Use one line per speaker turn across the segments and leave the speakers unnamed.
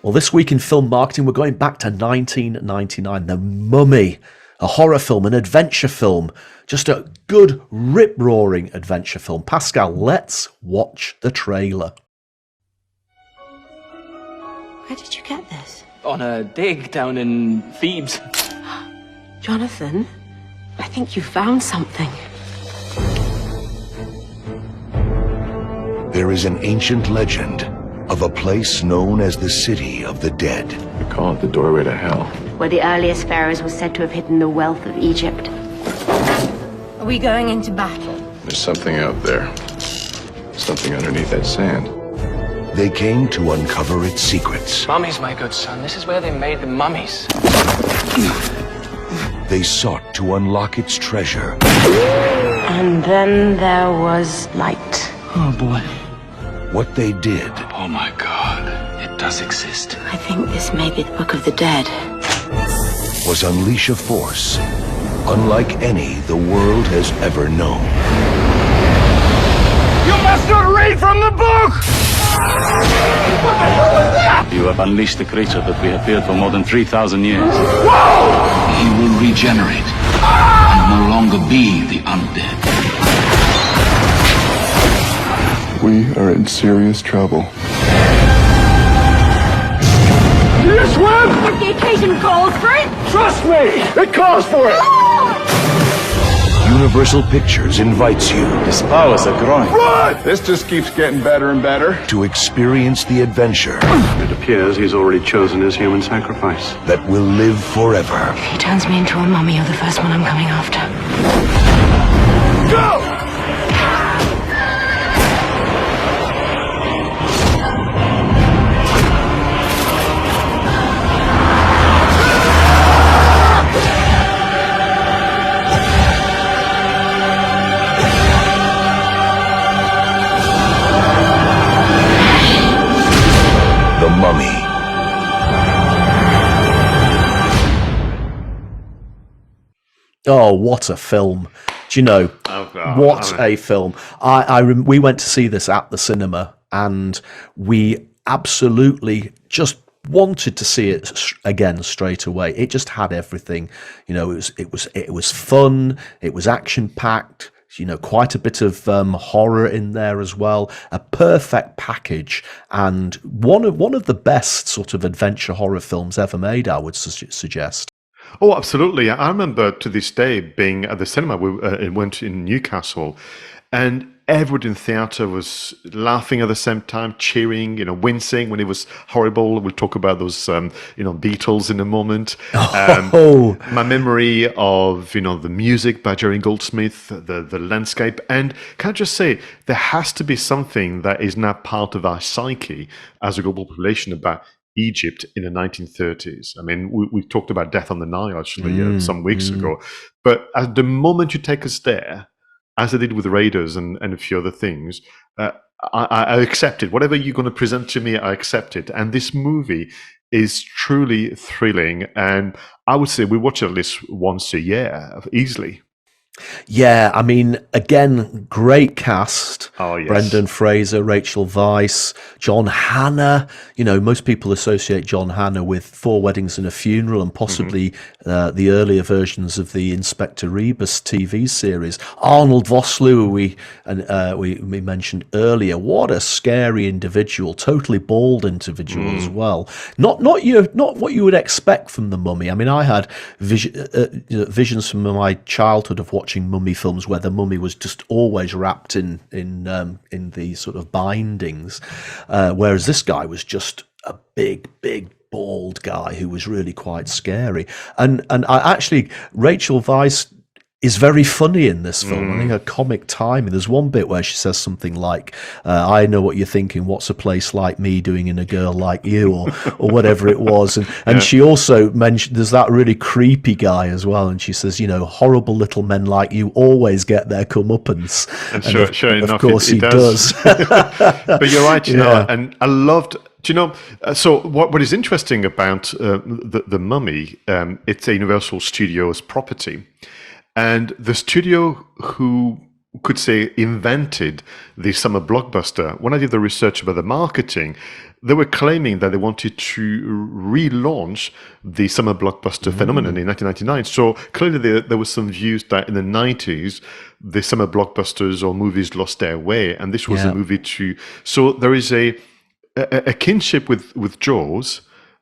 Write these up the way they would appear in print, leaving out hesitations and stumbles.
Well, this week in film marketing, we're going back to 1999. The Mummy, a horror film, an adventure film, just a good rip-roaring adventure film. Pascal, let's watch the trailer.
Where did you get this?
On a dig down in Thebes.
Jonathan, I think you found something.
There is an ancient legend of a place known as the City of the Dead.
We call it the doorway to hell.
Where the earliest pharaohs were said to have hidden the wealth of Egypt.
Are we going into battle?
There's something out there. Something underneath that sand.
They came to uncover its secrets.
Mummies, my good son. This is where they made the mummies.
They sought to unlock its treasure.
And then there was light.
Oh, boy.
What they did
Oh my God, it does exist.
I think this may be the Book of the Dead.
was unleash a force unlike any the world has ever known.
You must not read from the book! What the hell is that?
You have unleashed the creature that we have feared for more than 3,000 years.
Whoa!
He will regenerate and no longer be the undead.
We are in serious trouble.
Do you swim?
If the occasion calls for it.
Trust me! It calls for it!
Universal Pictures invites you
His powers are growing.
Run! This just keeps getting better and better.
to experience the adventure
It appears he's already chosen his human sacrifice.
that will live forever.
If he turns me into a mummy, you're the first one I'm coming after.
Go!
The Mummy.
Oh, what a film. Do you know, what a film. We went to see this at the cinema, and we absolutely just wanted to see it again straight away. It just had everything. You know, it was fun, it was action-packed, you know, quite a bit of horror in there as well. A perfect package, and one of the best sort of adventure horror films ever made, I would suggest.
Oh, absolutely. I remember to this day being at the cinema. We went in Newcastle, and everybody in the theatre was laughing at the same time, cheering, you know, wincing when it was horrible. We'll talk about those, Beatles in a moment. My memory of, the music by Jerry Goldsmith, the landscape. And can I just say, there has to be something that is now part of our psyche as a global population about Egypt in the 1930s. I mean, we talked about Death on the Nile actually some weeks ago. But at the moment you take us there, as I did with Raiders and a few other things, I accept it. Whatever you're going to present to me, I accept it. And this movie is truly thrilling. And I would say we watch it at least once a year, easily.
Yeah, I mean, again, great cast.
Oh, yes.
Brendan Fraser, Rachel Weisz, John Hannah. You know, most people associate John Hannah with Four Weddings and a Funeral and possibly the earlier versions of the Inspector Rebus TV series. Arnold Vosloo, we mentioned earlier. What a scary individual, totally bald individual as well. Not what you would expect from the Mummy. I mean, I had visions from my childhood of watching mummy films where the mummy was just always wrapped in the sort of bindings, whereas this guy was just a big bald guy who was really quite scary. And I actually, Rachel Weisz is very funny in this film. I think her comic timing. There's one bit where she says something like, "I know what you're thinking. What's a place like me doing in a girl like you?" or whatever it was. And she also mentioned there's that really creepy guy as well. And she says, horrible little men like you always get their comeuppance.
And sure enough,
of course he does.
But you're right, and I loved. So what is interesting about the Mummy? It's a Universal Studios property. And the studio who could say invented the summer blockbuster. When I did the research about the marketing, they were claiming that they wanted to relaunch the summer blockbuster phenomenon in 1999. So clearly there was some views that in the 90s, the summer blockbusters or movies lost their way, and this was a movie to... So there is a kinship with Jaws,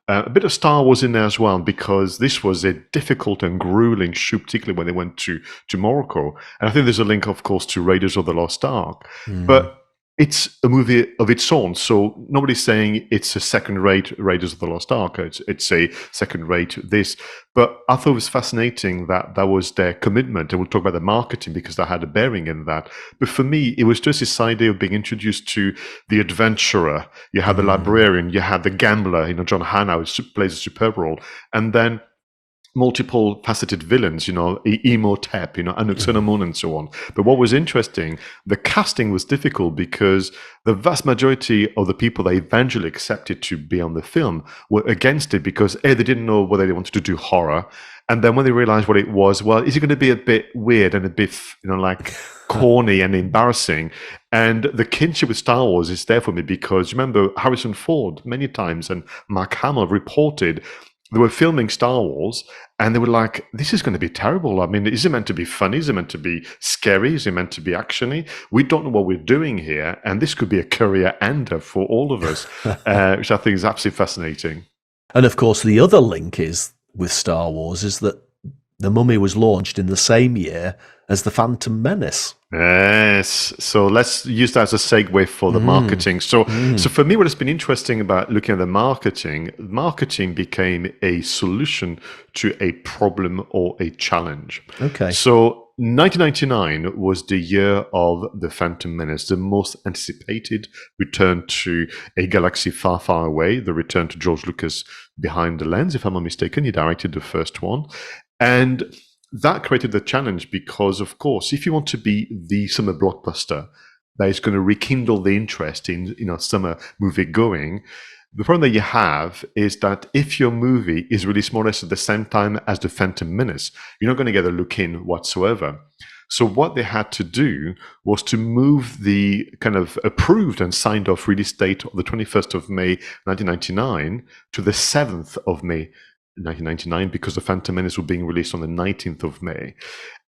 a bit of Star Wars in there as well, because this was a difficult and grueling shoot, particularly when they went to Morocco. And I think there's a link, of course, to Raiders of the Lost Ark. But it's a movie of its own. So nobody's saying it's a second-rate Raiders of the Lost Ark. It's a second-rate this. But I thought it was fascinating that was their commitment. And we'll talk about the marketing because that had a bearing in that. But for me, it was just this idea of being introduced to the adventurer. You had the librarian, you had the gambler, John Hannah, who plays a superb role. And then multiple faceted villains, Imhotep, Anuk-Sun-Amun and so on. But what was interesting, the casting was difficult because the vast majority of the people they eventually accepted to be on the film were against it because A, they didn't know whether they wanted to do horror. And then when they realized what it was, well, is it going to be a bit weird and a bit, like corny and embarrassing? And the kinship with Star Wars is there for me because remember Harrison Ford many times and Mark Hamill reported they were filming Star Wars and they were like, this is going to be terrible. I mean, is it meant to be funny? Is it meant to be scary? Is it meant to be actiony? We don't know what we're doing here. And this could be a career ender for all of us, which I think is absolutely fascinating.
And of course, the other link is with Star Wars is that The Mummy was launched in the same year as The Phantom Menace.
Yes. So let's use that as a segue for the marketing. So for me, what has been interesting about looking at the marketing became a solution to a problem or a challenge.
Okay.
So 1999 was the year of The Phantom Menace, the most anticipated return to a galaxy far, far away, the return to George Lucas behind the lens, if I'm not mistaken. He directed the first one. And that created the challenge because, of course, if you want to be the summer blockbuster that is going to rekindle the interest in summer movie going, the problem that you have is that if your movie is released more or less at the same time as The Phantom Menace, you're not going to get a look in whatsoever. So what they had to do was to move the kind of approved and signed off release date of the 21st of May 1999 to the 7th of May 1999 because The Phantom Menace was being released on the 19th of May.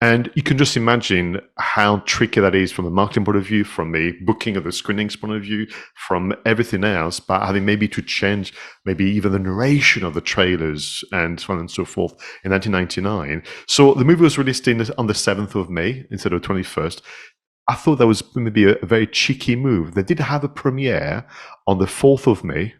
And you can just imagine how tricky that is from a marketing point of view, from a booking of the screenings point of view, from everything else, but having maybe to change maybe even the narration of the trailers and so on and so forth in 1999. So the movie was released on the 7th of May instead of 21st. I thought that was maybe a very cheeky move. They did have a premiere on the 4th of May,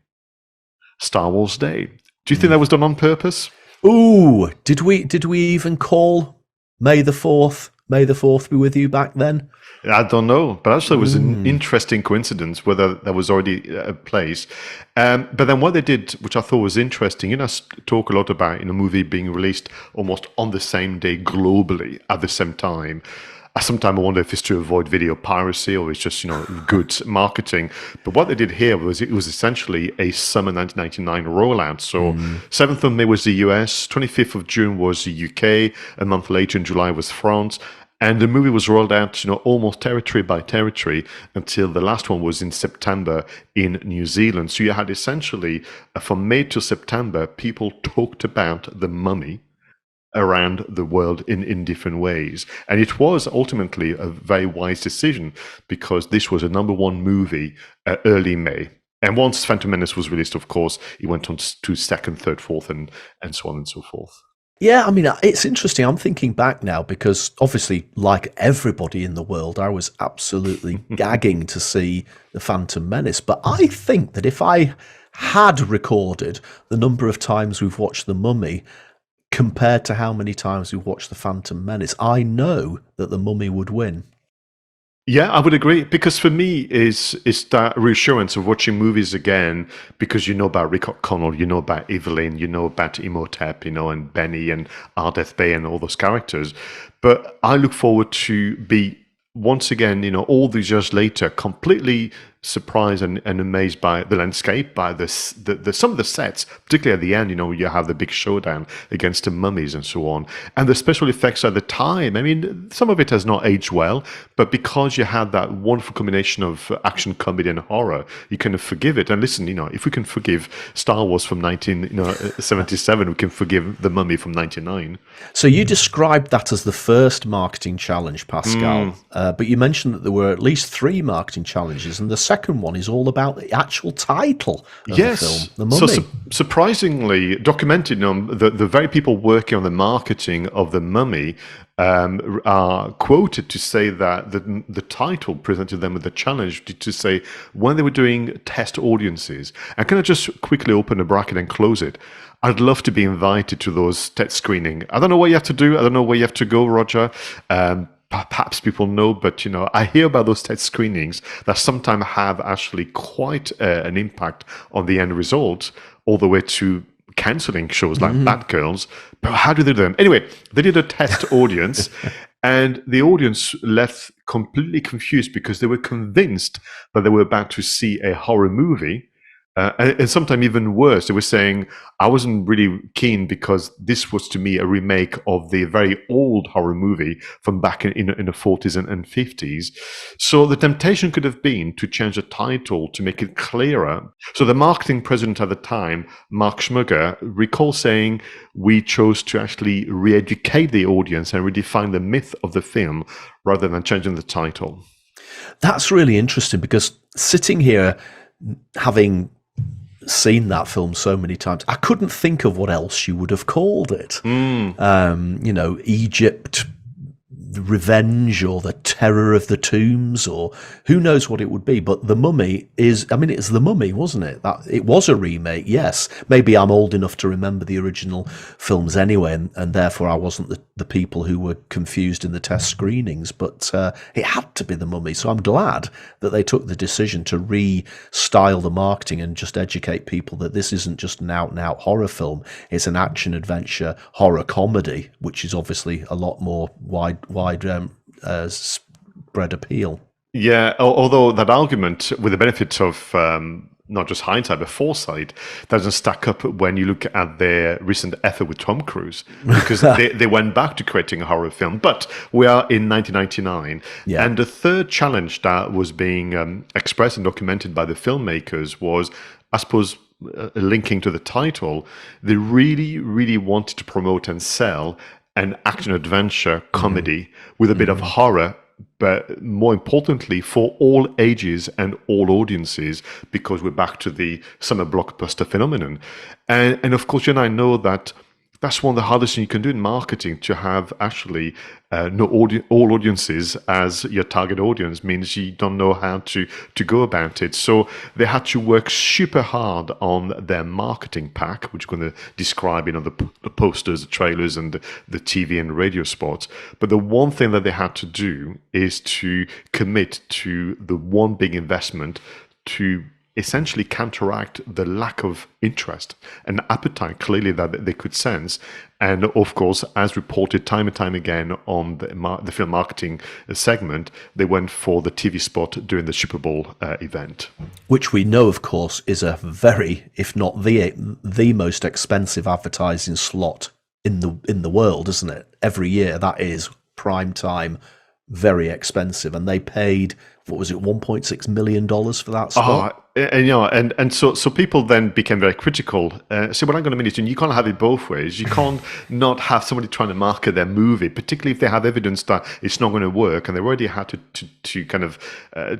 Star Wars Day. Do you think that was done on purpose?
Ooh, did we even call May the 4th? May the 4th be with you back then?
I don't know, but actually it was an interesting coincidence whether that was already a place. But then what they did, which I thought was interesting, I talk a lot about in a movie being released almost on the same day globally at the same time. Sometimes I wonder if it's to avoid video piracy or it's just, good marketing. But what they did here was it was essentially a summer 1999 rollout. So 7th of May was the US, 25th of June was the UK, a month later in July was France. And the movie was rolled out, almost territory by territory until the last one was in September in New Zealand. So you had essentially, from May to September, people talked about The Mummy around the world in different ways. And it was ultimately a very wise decision because this was a number one movie early May. And once Phantom Menace was released, of course, it went on to second, third, fourth, and so on and so forth.
Yeah, I mean, it's interesting. I'm thinking back now because obviously, like everybody in the world, I was absolutely gagging to see The Phantom Menace. But I think that if I had recorded the number of times we've watched The Mummy compared to how many times we've watched The Phantom Menace, I know that The Mummy would win.
Yeah, I would agree, because for me is that reassurance of watching movies again, because you know about Rick O'Connell, you know about Evelyn, you know about Imhotep, and Benny and Ardeth Bay and all those characters. But I look forward to be, once again, all these years later, completely surprised and amazed by the landscape, by the some of the sets, particularly at the end. You have the big showdown against the mummies and so on, and the special effects at the time. I mean, some of it has not aged well, but because you had that wonderful combination of action, comedy, and horror, you kind of forgive it. And listen, if we can forgive Star Wars from 1977, we can forgive The Mummy from 1999.
So you described that as the first marketing challenge, Pascal, but you mentioned that there were at least 3 marketing challenges, and the second one is all about the actual title of the film, The Mummy.
So surprisingly, documented, the very people working on the marketing of The Mummy are quoted to say that the title presented them with the challenge to say when they were doing test audiences, and can I just quickly open a bracket and close it? I'd love to be invited to those test screening. I don't know what you have to do. I don't know where you have to go, Roger. Perhaps people know, but I hear about those test screenings that sometimes have actually quite an impact on the end result, all the way to cancelling shows like Batgirls. But how do they do them? Anyway, they did a test audience, and the audience left completely confused because they were convinced that they were about to see a horror movie. And sometimes even worse, they were saying, I wasn't really keen because this was to me a remake of the very old horror movie from back in the 40s and 50s. So the temptation could have been to change the title to make it clearer. So the marketing president at the time, Mark Schmugger, recalls saying, we chose to actually re-educate the audience and redefine the myth of the film rather than changing the title.
That's really interesting, because sitting here having seen that film so many times, I couldn't think of what else you would have called it. Egypt, Revenge, or The Terror of the Tombs, or who knows what it would be. But The Mummy it's The Mummy, wasn't it? That it was a remake, yes. Maybe I'm old enough to remember the original films anyway, and therefore I wasn't the people who were confused in the test screenings, but it had to be The Mummy. So I'm glad that they took the decision to re-style the marketing and just educate people that this isn't just an out-and-out horror film. It's an action-adventure horror comedy, which is obviously a lot more wide spread appeal.
Yeah, although that argument, with the benefit of not just hindsight but foresight, doesn't stack up when you look at their recent effort with Tom Cruise, because they went back to creating a horror film. But we are in 1999, and the third challenge that was being expressed and documented by the filmmakers was, I suppose, linking to the title, they really, really wanted to promote and sell an action-adventure comedy with a bit of horror, but more importantly, for all ages and all audiences, because we're back to the summer blockbuster phenomenon. And of course, you and I know that that's one of the hardest things you can do in marketing, to have actually all audiences as your target audience means you don't know how to go about it. So they had to work super hard on their marketing pack, which we're going to describe, the posters, the trailers, and the TV and radio spots. But the one thing that they had to do is to commit to the one big investment to essentially counteract the lack of interest and appetite clearly that they could sense. And of course, as reported time and time again on the film marketing segment, they went for the TV spot during the Super Bowl event. Which
we know, of course, is a very, if not the most expensive advertising slot in the world, isn't it? Every year, that is prime time, very expensive. And they paid, what was it, $1.6 million for that spot?
And so people then became very critical. So, well, hang on a minute, and you can't have it both ways. You can't not have somebody trying to market their movie, particularly if they have evidence that it's not going to work, and they already had to kind of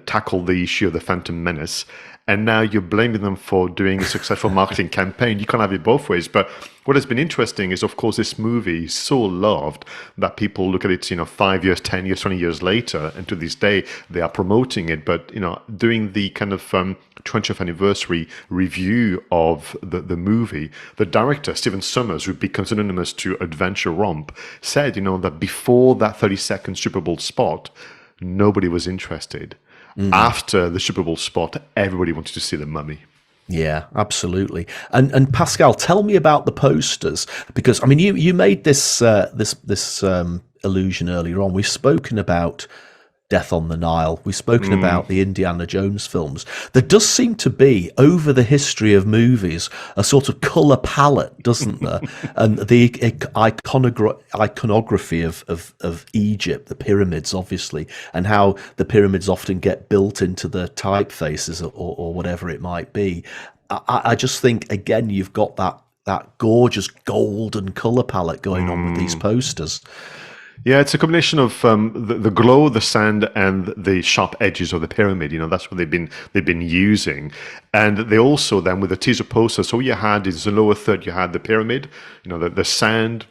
tackle the issue of the Phantom Menace. And now you're blaming them for doing a successful marketing campaign. You can't have it both ways. But what has been interesting is, of course, this movie is so loved that people look at it, 5 years, 10 years, 20 years later, and to this day, they are promoting it. But, doing the kind of 20th anniversary review of the movie, the director, Stephen Sommers, who becomes synonymous to adventure romp, said, that before that 30-second Super Bowl spot, nobody was interested. After the Super Bowl spot, everybody wanted to see The Mummy.
Yeah, absolutely. And Pascal, tell me about the posters, because you made this allusion earlier on. We've spoken about Death on the Nile. We've spoken about the Indiana Jones films. There does seem to be, over the history of movies, a sort of colour palette, doesn't there? And the iconography of Egypt, the pyramids, obviously, and how the pyramids often get built into the typefaces or whatever it might be. I just think, again, you've got that gorgeous golden colour palette going on with these posters.
Yeah, it's a combination of the glow, the sand, and the sharp edges of the pyramid. That's what they've been using, and they also then with the teaser poster. So what you had is the lower third. You had the pyramid, the sand.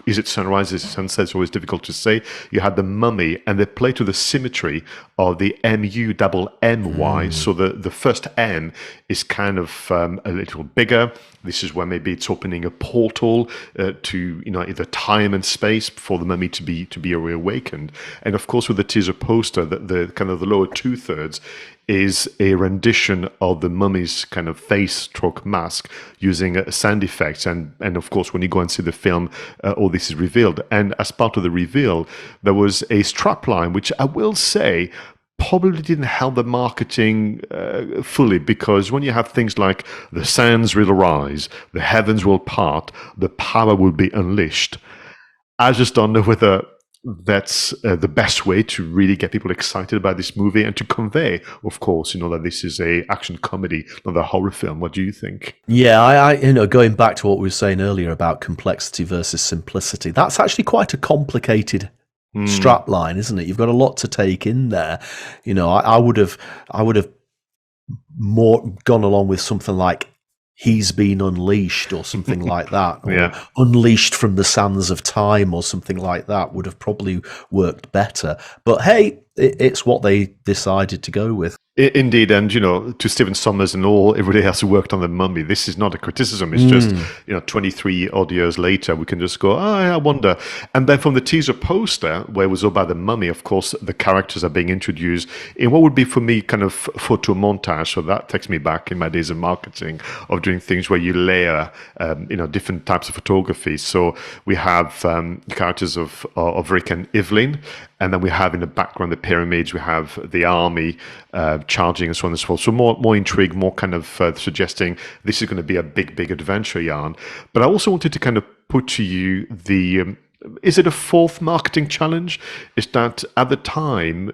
Is it sunrise? Is it sunset? It's always difficult to say. You had the mummy, and they play to the symmetry of the MUMMY. So the first M is kind of a little bigger. This is where maybe it's opening a portal to either time and space for the mummy to be reawakened. And of course, with the teaser poster, the kind of the lower 2/3 is a rendition of the mummy's kind of face stroke mask using sound effects. And of course, when you go and see the film, all this is revealed. And as part of the reveal, there was a strapline, which I will say probably didn't help the marketing fully, because when you have things like the sands will rise, the heavens will part, the power will be unleashed, I just don't know whether that's the best way to really get people excited about this movie and to convey, of course, that this is a action comedy, not a horror film. What do you think?
Yeah, I going back to what we were saying earlier about complexity versus simplicity, that's actually quite a complicated strapline, isn't it? You've got a lot to take in there. I would have more gone along with something like He's Been Unleashed or something like that, or Unleashed from the Sands of Time or something like that would have probably worked better. But hey, it's what they decided to go with.
Indeed, and to Stephen Sommers and everybody else who worked on The Mummy, this is not a criticism. It's just 23 odd years later, we can just go, I wonder. And then from the teaser poster, where it was all about The Mummy, of course, the characters are being introduced in what would be for me kind of photo montage. So that takes me back in my days of marketing, of doing things where you layer, different types of photography. So we have the characters of Rick and Evelyn, and then we have in the background the pyramids, we have the army charging and so on and so forth. So more intrigue, more kind of suggesting this is going to be a big adventure yarn. But I also wanted to kind of put to you the is it a fourth marketing challenge? Is that at the time,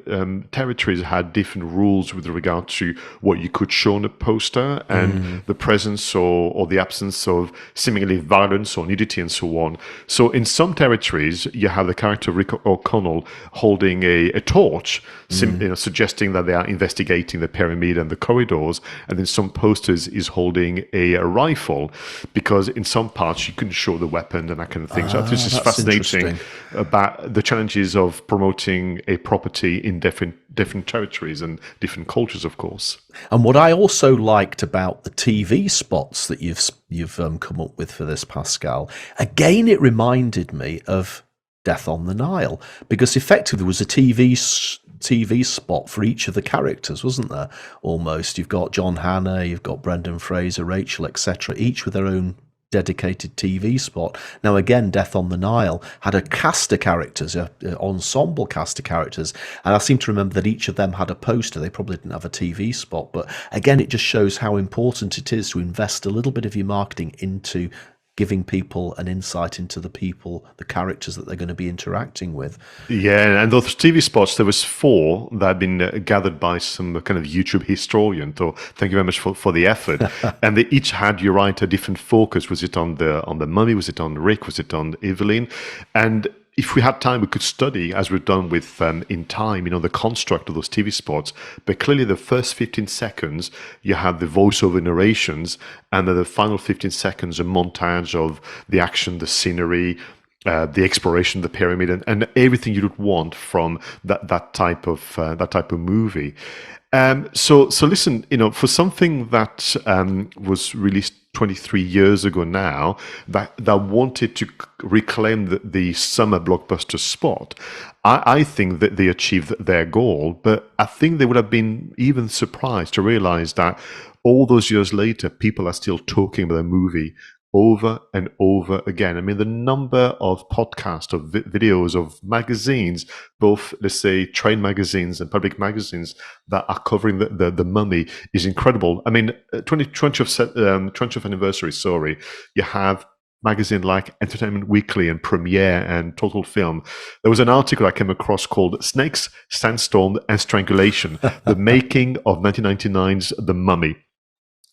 territories had different rules with regard to what you could show on a poster and the presence or the absence of seemingly violence or nudity and so on. So in some territories, you have the character Rick O'Connell holding a torch, suggesting that they are investigating the pyramid and the corridors. And in some posters, is holding a rifle, because in some parts you couldn't show the weapon and that kind of thing. So this is fascinating about the challenges of promoting a property in different territories and different cultures, of course.
And what I also liked about the TV spots that you've come up with for this, Pascal, again, it reminded me of Death on the Nile, because effectively there was a TV spot for each of the characters, wasn't there? Almost. You've got John Hannah, you've got Brendan Fraser, Rachel, etc., each with their own dedicated TV spot. Now again, Death on the Nile had a cast of characters, an ensemble cast of characters, and I seem to remember that each of them had a poster. They probably didn't have a TV spot, but again, it just shows how important it is to invest a little bit of your marketing into giving people an insight into the characters that they're going to be interacting with.
Yeah, and those TV spots, there was 4 that had been gathered by some kind of YouTube historian. So thank you very much for the effort. And they each had, you're right, a different focus. Was it on the mummy? Was it on Rick? Was it on Evelyn? And if we had time, we could study, as we've done with In Time, the construct of those TV spots. But clearly, the first 15 seconds, you have the voiceover narrations, and then the final 15 seconds, a montage of the action, the scenery, the exploration of the pyramid, and everything you would want from that type of movie. So listen, for something that was released 23 years ago now, that wanted to reclaim the summer blockbuster spot, I think that they achieved their goal, but I think they would have been even surprised to realize that all those years later, people are still talking about a movie over and over again. I mean, the number of podcasts, of videos, of magazines, both, let's say, trade magazines and public magazines that are covering the mummy is incredible. I mean, 20th anniversary, you have magazine like Entertainment Weekly and Premiere and Total Film. There was an article I came across called Snakes, Sandstorm and Strangulation, the making of 1999's The Mummy.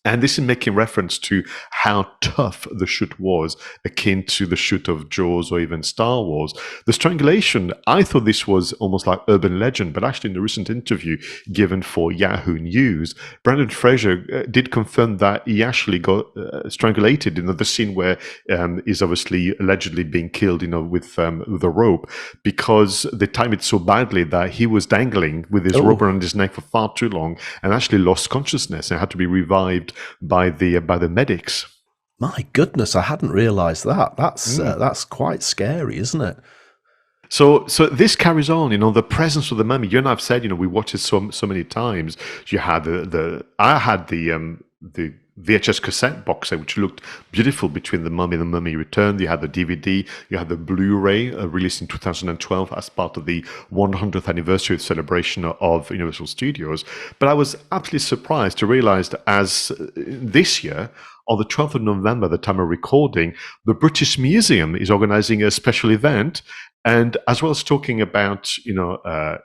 And this is making reference to how tough the shoot was, akin to the shoot of Jaws or even Star Wars. The strangulation, I thought this was almost like urban legend, but actually in the recent interview given for Yahoo News, Brendan Fraser did confirm that he actually got strangulated in the scene where he's obviously allegedly being killed, with a rope, because they timed it so badly that he was dangling with his rope around his neck for far too long and actually lost consciousness and had to be revived by the medics.
My goodness, I hadn't realised that. That's quite scary, isn't it?
So this carries on. The presence of the mummy. You and I've said, we watched it so many times. You had I had the VHS cassette box set, which looked beautiful between The Mummy and The Mummy Returned. You had the DVD, you had the Blu-ray released in 2012 as part of the 100th anniversary celebration of Universal Studios. But I was absolutely surprised to realize that as this year, on the 12th of November, the time of recording, the British Museum is organizing a special event. And as well as talking about,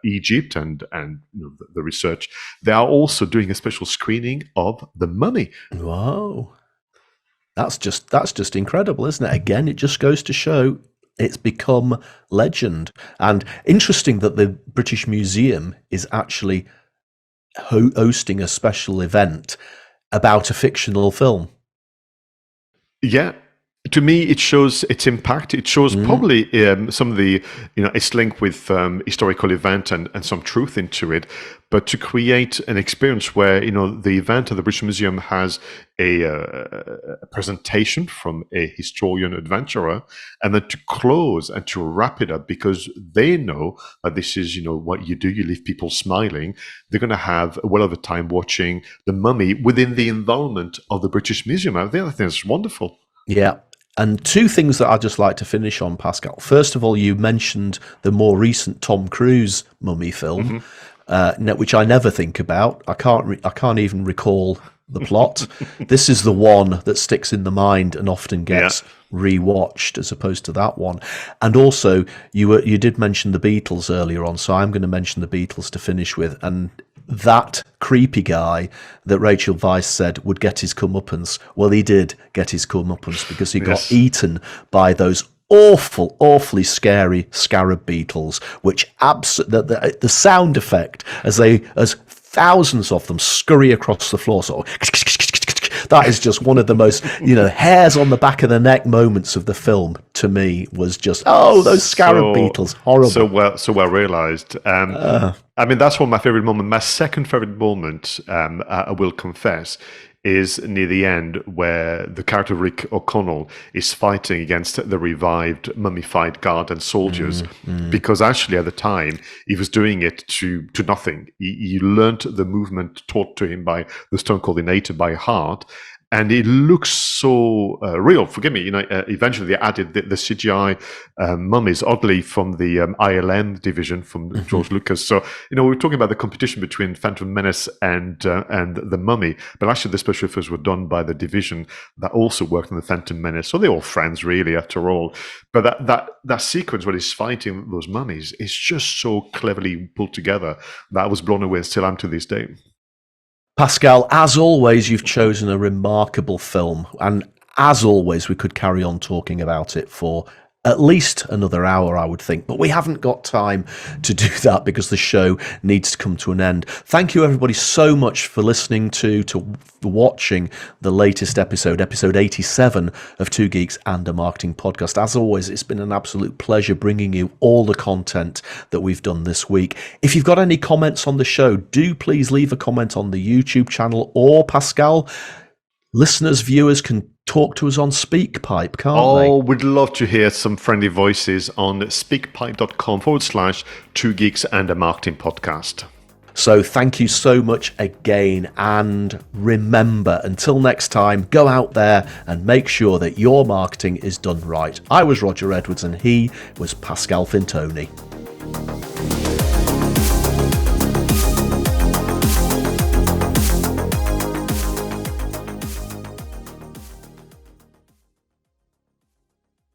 Egypt and the research, they are also doing a special screening of The Mummy.
Wow, that's just incredible, isn't it? Again, it just goes to show it's become legend. And interesting that the British Museum is actually hosting a special event about a fictional film.
Yeah. To me, it shows its impact. It shows probably some of the, its link with historical event and some truth into it. But to create an experience where, the event of the British Museum has a presentation from a historian adventurer, and then to close and to wrap it up, because they know that this is, what you do, you leave people smiling. They're going to have a well of a time watching The Mummy within the environment of the British Museum. I think it's wonderful.
Yeah. And two things that I'd just like to finish on, Pascal. First of all, you mentioned the more recent Tom Cruise mummy film, which I never think about. I can't even recall the plot. This is the one that sticks in the mind and often gets rewatched, as opposed to that one. And also, you did mention the Beatles earlier on, so I'm going to mention the Beatles to finish with. And that creepy guy that Rachel Weisz said would get his comeuppance, well, he did get his comeuppance, because he got eaten by those awfully scary scarab beetles, which the sound effect as thousands of them scurry across the floor, so that is just one of the most, hairs on the back of the neck moments of the film. To me, was just those scarab beetles, horrible.
So well realized. I mean, that's one of my favorite moments. My second favorite moment, I will confess, is near the end, where the character Rick O'Connell is fighting against the revived mummified guard and soldiers, because actually at the time he was doing it to nothing. He learnt the movement taught to him by the Stone Coordinator by heart, and it looks so real. Forgive me, eventually they added the CGI mummies, oddly from the ILM division from George Lucas. So, we're talking about the competition between Phantom Menace and the Mummy, but actually the special effects were done by the division that also worked on the Phantom Menace. So they're all friends, really, after all. But that sequence where he's fighting those mummies is just so cleverly pulled together that I was blown away, and still am to this day.
Pascal, as always, you've chosen a remarkable film, and as always, we could carry on talking about it for at least another hour, I would think, but we haven't got time to do that because the show needs to come to an end. Thank you, everybody, so much for listening to watching the latest episode 87 of Two Geeks and a Marketing Podcast. As always, it's been an absolute pleasure bringing you all the content that we've done this week. If you've got any comments on the show, do please leave a comment on the YouTube channel, or Pascal, listeners, viewers can talk to us on SpeakPipe, can't they?
Oh, we'd love to hear some friendly voices on speakpipe.com/Two Geeks and a Marketing Podcast.
So thank you so much again, and remember, until next time, go out there and make sure that your marketing is done right. I was Roger Edwards and he was Pascal Fintoni.